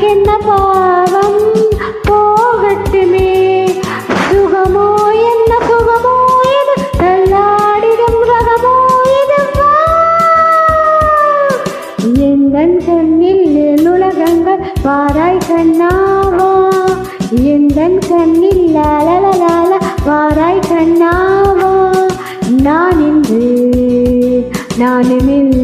என்ன பாவம் போகட்டுமே சுகமோ என்ன சுகமோ இது தள்ளாடிடும் ரகமோ இது எந்தன் கண்ணில் உலகங்கள் பாராய் கண்ணாவா எந்தன் கண்ணில் லாலலால வாராய் கண்ணாவா நான் என்று நானுமில்லை